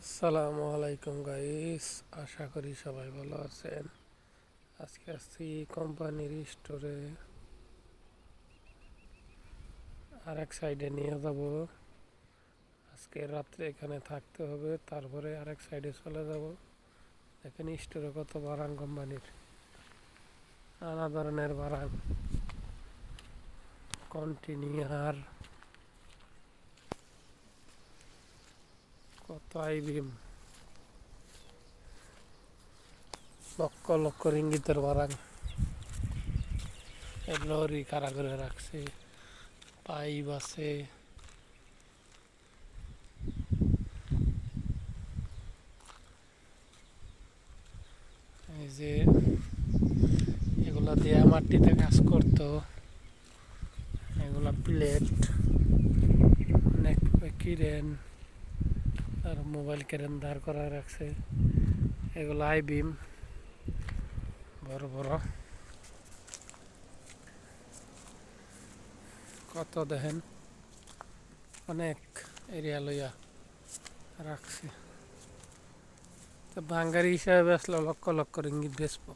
আসসালামু আলাইকুম গাইস, আশা করি সবাই ভালো আছেন। আজকে আসছি কোম্পানির স্টোরে, আর এক সাইডে নিয়ে যাব। আজকে রাত্রে এখানে থাকতে হবে, তারপরে আরেক সাইডে চলে যাব। দেখেন স্টোরে কত বারাং কোম্পানির, নানা ধরনের বারাং, কন্টিনিউয়ার, কত আইবিম, লক্ষ লক্ষ রিঙ্গিতের বারাং। লরি কারা করে রাখছে, পাইপ আছে। এই যে এগুলা দিয়ে মাটিতে কাজ করতো, এগুলা প্লেট, অনেক কিরেন আর মোবাইল কেরেন দাঁড় করা রাখছে। এগুলো আই বিম, বড় বড় কত দেখেন, অনেক এরিয়া লইয়া রাখছে। তো বাঙ্গারি হিসাবে বেসলো লক্ষ লক্ষ রিঙ্গিত বেচবো।